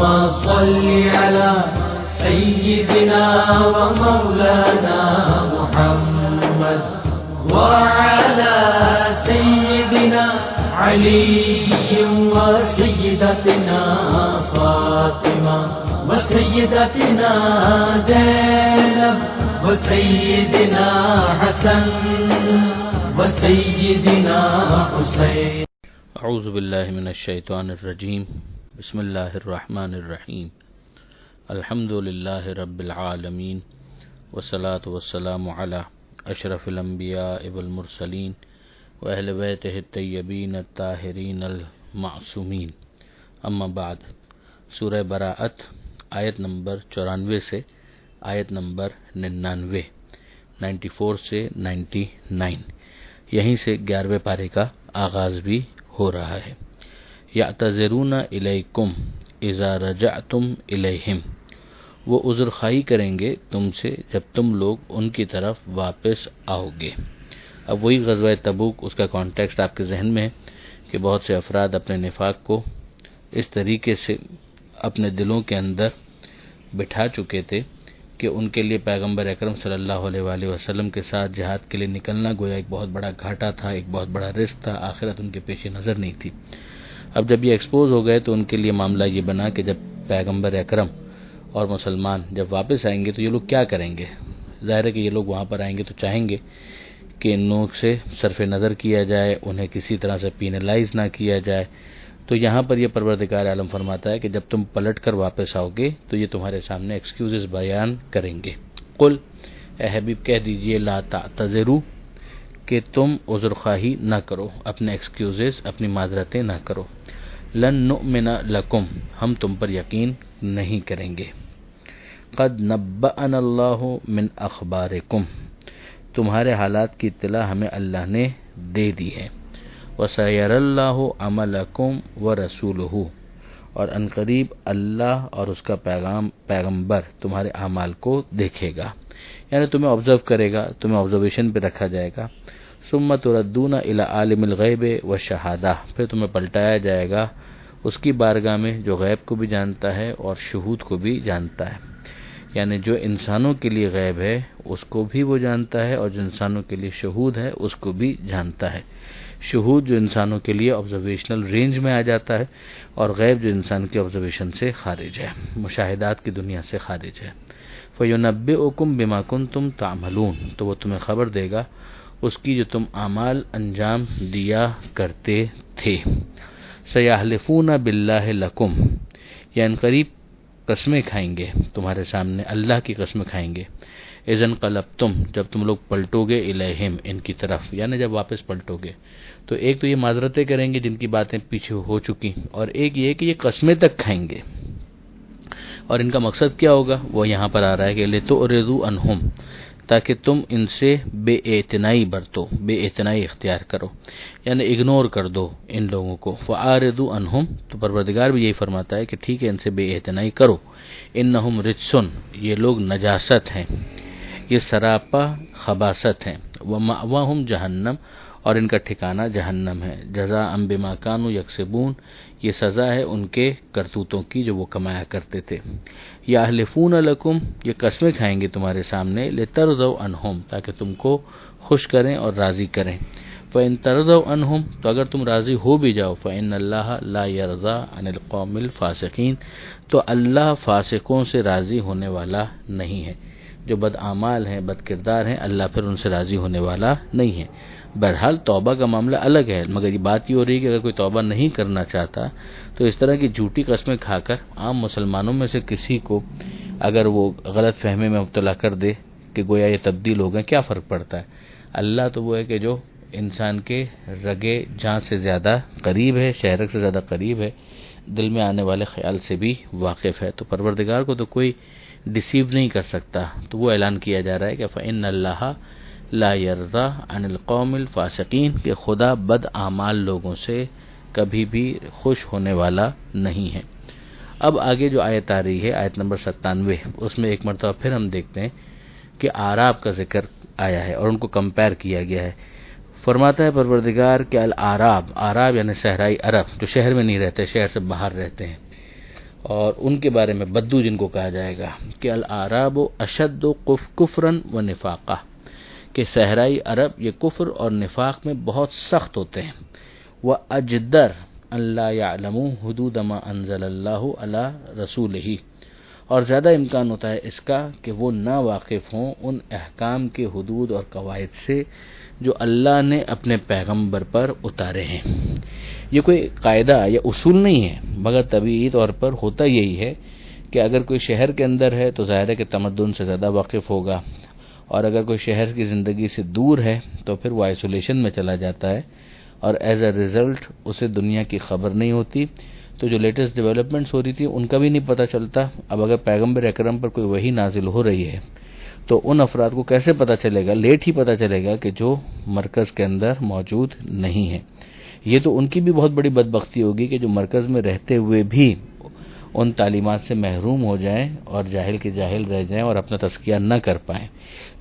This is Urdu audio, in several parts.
صل على سيدنا ومولانا محمد وعلى سيدنا علي وسيدتنا فاطمة وسيدتنا زينب وسيدنا حسن وسيدنا حسين. اعوذ باللہ من الشیطان الرجیم. بسم اللہ الرحمن الرحیم. الحمد للہ رب العالمین والصلاة والسلام علی اشرف الانبیاء والمرسلین واہل بیتہ الطیبین الطاہرین المعصومین. اما بعد. سورہ براءت آیت نمبر 94 سے آیت نمبر 94 سے 99. یہیں سے 11ویں پارے کا آغاز بھی ہو رہا ہے. یعتذرون الیکم اذا رجعتم الیہم. وہ عذر خواہی کریں گے تم سے جب تم لوگ ان کی طرف واپس آؤ گے. اب وہی غزوہ تبوک، اس کا کانٹیکسٹ آپ کے ذہن میں ہے کہ بہت سے افراد اپنے نفاق کو اس طریقے سے اپنے دلوں کے اندر بٹھا چکے تھے کہ ان کے لیے پیغمبر اکرم صلی اللہ علیہ وآلہ وسلم کے ساتھ جہاد کے لیے نکلنا گویا ایک بہت بڑا گھاٹا تھا، ایک بہت بڑا رسک تھا، آخرت ان کے پیش نظر نہیں تھی. اب جب یہ ایکسپوز ہو گئے تو ان کے لیے معاملہ یہ بنا کہ جب پیغمبر اکرم اور مسلمان جب واپس آئیں گے تو یہ لوگ کیا کریں گے. ظاہر ہے کہ یہ لوگ وہاں پر آئیں گے تو چاہیں گے کہ ان لوگوں سے صرف نظر کیا جائے، انہیں کسی طرح سے پینلائز نہ کیا جائے. تو یہاں پر یہ پروردگار عالم فرماتا ہے کہ جب تم پلٹ کر واپس آؤ گے تو یہ تمہارے سامنے ایکسکیوزز بیان کریں گے. قل، اے حبیب کہہ دیجئے، لا تعتذروا، کہ تم عذر خواہی نہ کرو، اپنے ایکسکیوزز، اپنی معذرتیں نہ کرو. لن نؤمن لکم، ہم تم پر یقین نہیں کریں گے. قد نبأنا اللہ من اخبارکم، تمہارے حالات کی اطلاع ہمیں اللہ نے دے دی ہے. وَسَيَرَى اللَّهُ عَمَلَكُمْ وَرَسُولُهُ، اور عنقریب اللہ اور اس کا پیغمبر تمہارے اعمال کو دیکھے گا، یعنی تمہیں آبزرو کرے گا، تمہیں آبزرویشن پہ رکھا جائے گا. ثُمَّ تُرَدُّونَ إِلَى عَالِمِ الْغَيْبِ وَالشَّهَادَةِ، پھر تمہیں پلٹایا جائے گا اس کی بارگاہ میں جو غیب کو بھی جانتا ہے اور شہود کو بھی جانتا ہے. یعنی جو انسانوں کے لیے غیب ہے اس کو بھی وہ جانتا ہے، اور جو انسانوں کے لیے شہود ہے اس کو بھی جانتا ہے. شہود جو انسانوں کے لیے آبزرویشنل رینج میں آ جاتا ہے، اور غیب جو انسان کی آبزرویشن سے خارج ہے، مشاہدات کی دنیا سے خارج ہے. فَيُنَبِّئُكُم بِمَا كُنتُمْ تَعْمَلُونَ، تو وہ تمہیں خبر دے گا اس کی جو تم اعمال انجام دیا کرتے تھے. سَيَحْلِفُونَ بِاللَّهِ لَكُمْ، یا ان قریب قسمیں کھائیں گے تمہارے سامنے، اللہ کی قسمیں کھائیں گے. اذا انقلبتم، جب تم لوگ پلٹو گے، الیہم، ان کی طرف، یعنی جب واپس پلٹو گے. تو ایک تو یہ معذرتیں کریں گے جن کی باتیں پیچھے ہو چکی، اور ایک یہ کہ یہ قسمیں تک کھائیں گے. اور ان کا مقصد کیا ہوگا وہ یہاں پر آ رہا ہے کہ لتعرضوا عنہم، تاکہ تم ان سے بے اعتنائی برتو، بے اعتنائی اختیار کرو، یعنی اگنور کر دو ان لوگوں کو. فاعرضوا عنہم، تو پروردگار بھی یہی فرماتا ہے کہ ٹھیک ہے ان سے بے اعتنائی کرو. انہم رجسن، یہ لوگ نجاست ہیں، یہ سراپا خباثت ہیں. ومأواہم جہنم، اور ان کا ٹھکانہ جہنم ہے. جزاء بما کانوا یکسبون، یہ سزا ہے ان کے کرتوتوں کی جو وہ کمایا کرتے تھے. یحلفون لکم، یہ قسمیں کھائیں گے تمہارے سامنے، لترضوا عنہم، تاکہ تم کو خوش کریں اور راضی کریں. فإن ترضوا عنہم، تو اگر تم راضی ہو بھی جاؤ، فإن اللہ لا یرضى عن القوم الفاسقین، تو اللہ فاسقوں سے راضی ہونے والا نہیں ہے. جو بد اعمال ہیں، بد کردار ہیں، اللہ پھر ان سے راضی ہونے والا نہیں ہے. بہرحال توبہ کا معاملہ الگ ہے، مگر یہ بات یہ ہو رہی ہے کہ اگر کوئی توبہ نہیں کرنا چاہتا تو اس طرح کی جھوٹی قسمیں کھا کر عام مسلمانوں میں سے کسی کو اگر وہ غلط فہمی میں مبتلا کر دے کہ گویا یہ تبدیل ہو گئے، کیا فرق پڑتا ہے. اللہ تو وہ ہے کہ جو انسان کے رگے جاں سے زیادہ قریب ہے، شہرک سے زیادہ قریب ہے، دل میں آنے والے خیال سے بھی واقف ہے. تو پروردگار کو تو کوئی ڈیسیو نہیں کر سکتا. تو وہ اعلان کیا جا رہا ہے کہ فإن اللہ لا یرضى عن القوم الفاسقین، کہ خدا بد اعمال لوگوں سے کبھی بھی خوش ہونے والا نہیں ہے. اب آگے جو آیت آ رہی ہے، آیت نمبر 97، اس میں ایک مرتبہ پھر ہم دیکھتے ہیں کہ اعراب کا ذکر آیا ہے اور ان کو کمپیئر کیا گیا ہے. فرماتا ہے پروردگار کہ الاعراب، اعراب یعنی صحرائی عرب، جو شہر میں نہیں رہتے، شہر سے باہر رہتے ہیں. اور ان کے بارے میں بدو جن کو کہا جائے گا کہ الاعراب اشد کفرا و نفاقا، کہ صحرائی عرب یہ کفر اور نفاق میں بہت سخت ہوتے ہیں، وہ اجدر اللہ یعلموا حدود ما انزل اللہ علی رسولہ، اور زیادہ امکان ہوتا ہے اس کا کہ وہ نا واقف ہوں ان احکام کے حدود اور قواعد سے جو اللہ نے اپنے پیغمبر پر اتارے ہیں۔ یہ کوئی قاعدہ یا اصول نہیں ہے، مگر طبیعی طور پر ہوتا یہی ہے کہ اگر کوئی شہر کے اندر ہے تو ظاہر ہے کہ تمدن سے زیادہ واقف ہوگا، اور اگر کوئی شہر کی زندگی سے دور ہے تو پھر وہ آئسولیشن میں چلا جاتا ہے، اور ایز اے ریزلٹ اسے دنیا کی خبر نہیں ہوتی، تو جو لیٹسٹ ڈیولپمنٹس ہو رہی تھی ان کا بھی نہیں پتہ چلتا۔ اب اگر پیغمبر اکرم پر کوئی وحی نازل ہو رہی ہے تو ان افراد کو کیسے پتہ چلے گا؟ لیٹ ہی پتہ چلے گا کہ جو مرکز کے اندر موجود نہیں ہے۔ یہ تو ان کی بھی بہت بڑی بدبختی ہوگی کہ جو مرکز میں رہتے ہوئے بھی ان تعلیمات سے محروم ہو جائیں اور جاہل کے جاہل رہ جائیں اور اپنا تزکیہ نہ کر پائیں،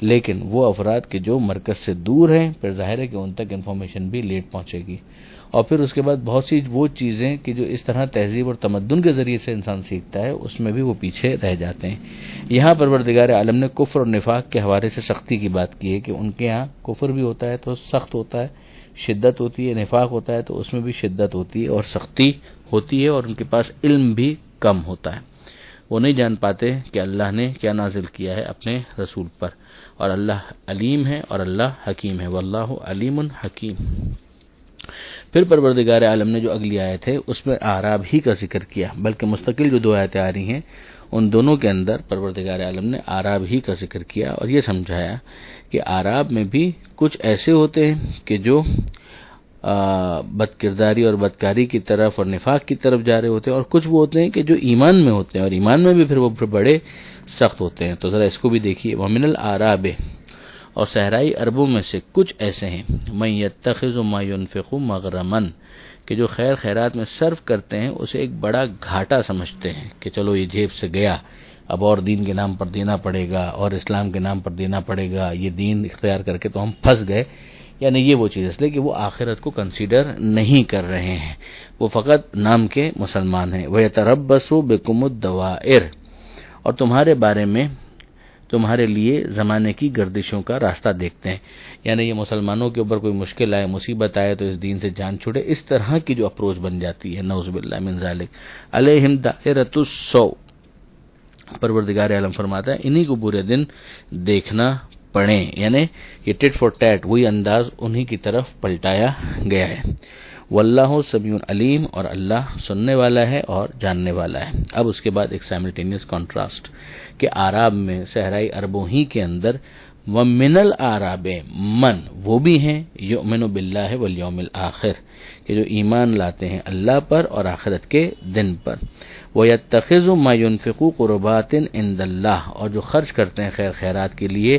لیکن وہ افراد کے جو مرکز سے دور ہیں پھر ظاہر ہے کہ ان تک انفارمیشن بھی لیٹ پہنچے گی، اور پھر اس کے بعد بہت سی وہ چیزیں کہ جو اس طرح تہذیب اور تمدن کے ذریعے سے انسان سیکھتا ہے اس میں بھی وہ پیچھے رہ جاتے ہیں۔ یہاں پروردگار عالم نے کفر اور نفاق کے حوالے سے سختی کی بات کی ہے کہ ان کے ہاں کفر بھی ہوتا ہے تو سخت ہوتا ہے، شدت ہوتی ہے، نفاق ہوتا ہے تو اس میں بھی شدت ہوتی ہے اور سختی ہوتی ہے، اور ان کے پاس علم بھی کم ہوتا ہے، وہ نہیں جان پاتے کہ اللہ نے کیا نازل کیا ہے اپنے رسول پر، اور اللہ علیم ہے اور اللہ حکیم ہے، واللہ علیم حکیم۔ پھر پروردگار عالم نے جو اگلی آیت ہے اس میں اعراب ہی کا ذکر کیا، بلکہ مستقل جو دو آیتیں آ رہی ہیں ان دونوں کے اندر پروردگار عالم نے اعراب ہی کا ذکر کیا اور یہ سمجھایا کہ اعراب میں بھی کچھ ایسے ہوتے ہیں کہ جو بد کرداری اور بدکاری کی طرف اور نفاق کی طرف جا رہے ہوتے ہیں، اور کچھ وہ ہوتے ہیں کہ جو ایمان میں ہوتے ہیں اور ایمان میں بھی پھر وہ بڑے سخت ہوتے ہیں۔ تو ذرا اس کو بھی دیکھیے، وَمِنَ الْأَعْرَابِ، اور صحرائی عربوں میں سے کچھ ایسے ہیں، مَن يَتَّخِذُ مَا يُنْفِقُ مَغْرَمًا، کہ جو خیر خیرات میں صرف کرتے ہیں اسے ایک بڑا گھاٹا سمجھتے ہیں کہ چلو یہ جیب سے گیا، اب اور دین کے نام پر دینا پڑے گا اور اسلام کے نام پر دینا پڑے گا، یہ دین اختیار کر کے تو ہم پھنس گئے۔ یعنی یہ وہ چیز اس لیے کہ وہ آخرت کو کنسیڈر نہیں کر رہے ہیں، وہ فقط نام کے مسلمان ہیں۔ وَيَتَرَبَّصُ بِكُمُ الدَّوَائِرَ، اور تمہارے بارے میں تمہارے لیے زمانے کی گردشوں کا راستہ دیکھتے ہیں، یعنی یہ مسلمانوں کے اوپر کوئی مشکل آئے، مصیبت آئے تو اس دین سے جان چھڑے، اس طرح کی جو اپروچ بن جاتی ہے، نعوذ باللہ من ذالک۔ علیہم دائرۃ السوء، پروردگار عالم فرماتا ہے انہی کو برے دن دیکھنا پڑیں، یعنی یہ ٹٹ فور ٹیٹ وہی انداز انہی کی طرف پلٹایا گیا ہے۔ واللہ سمیع علیم، اور اللہ سننے والا ہے اور جاننے والا ہے۔ اب اس کے بعد ایک سائملٹینیس کنٹراسٹ کہ اعراب میں صحرائی عربوں ہی کے اندر وَمِنَ الْأَعْرَابِ من، وہ بھی ہیں یؤمن باللہ والیوم الآخر، کہ جو ایمان لاتے ہیں اللہ پر اور آخرت کے دن پر، وَيَتَّخِذُ مَا يُنْفِقُ قُرُبَاتٍ عِندَ اللَّهِ، اور جو خرچ کرتے ہیں خیر خیرات کے لیے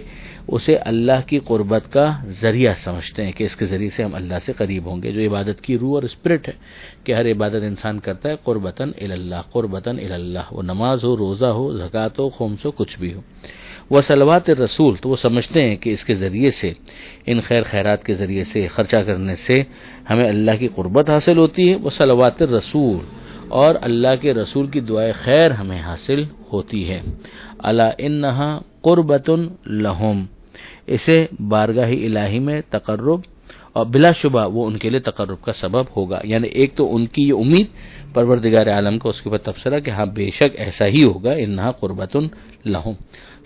اسے اللہ کی قربت کا ذریعہ سمجھتے ہیں کہ اس کے ذریعے سے ہم اللہ سے قریب ہوں گے، جو عبادت کی روح اور اسپرٹ ہے کہ ہر عبادت انسان کرتا ہے قربتاً الی اللہ، قربتاً الی اللہ، وہ نماز ہو، روزہ ہو، زکوٰۃ ہو، خمس ہو، کچھ بھی ہو۔ وہ صلوات الرسول، تو وہ سمجھتے ہیں کہ اس کے ذریعے سے، ان خیر خیرات کے ذریعے سے، خرچہ کرنے سے ہمیں اللہ کی قربت حاصل ہوتی ہے، وہ صلوات الرسول، اور اللہ کے رسول کی دعائے خیر ہمیں حاصل ہوتی ہے۔ الا انہا قربۃ لہم، اسے بارگاہ الہی میں تقرب، اور بلا شبہ وہ ان کے لیے تقرب کا سبب ہوگا، یعنی ایک تو ان کی یہ امید پروردگار عالم کا اس کے بعد تبصرہ کہ ہاں بے شک ایسا ہی ہوگا، انہا قربۃ لہم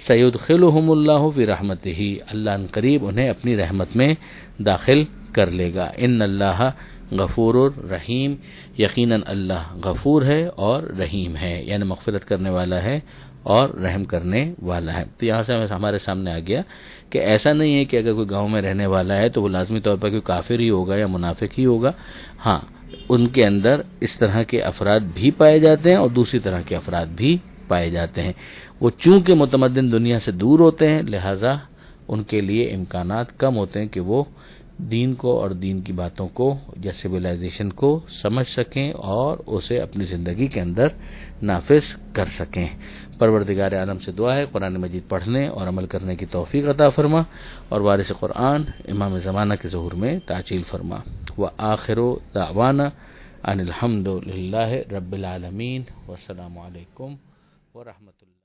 سیدخلہم اللہ فی رحمتہ، اللہ ان قریب انہیں اپنی رحمت میں داخل کر لے گا۔ ان اللہ غفور الرحیم، یقیناً اللہ غفور ہے اور رحیم ہے، یعنی مغفرت کرنے والا ہے اور رحم کرنے والا ہے۔ تو یہاں سے ہمارے سامنے آ گیا کہ ایسا نہیں ہے کہ اگر کوئی گاؤں میں رہنے والا ہے تو وہ لازمی طور پر کوئی کافر ہی ہوگا یا منافق ہی ہوگا، ہاں ان کے اندر اس طرح کے افراد بھی پائے جاتے ہیں اور دوسری طرح کے افراد بھی پائے جاتے ہیں۔ وہ چونکہ متمدن دنیا سے دور ہوتے ہیں لہذا ان کے لیے امکانات کم ہوتے ہیں کہ وہ دین کو اور دین کی باتوں کو یا سویلائزیشن کو سمجھ سکیں اور اسے اپنی زندگی کے اندر نافذ کر سکیں۔ پروردگار عالم سے دعا ہے قرآن مجید پڑھنے اور عمل کرنے کی توفیق عطا فرما، اور وارث قرآن امام زمانہ کے ظہور میں تعجیل فرما۔ وآخر دعوانا ان الحمد للہ رب العالمین والسلام علیکم ورحمۃ اللہ.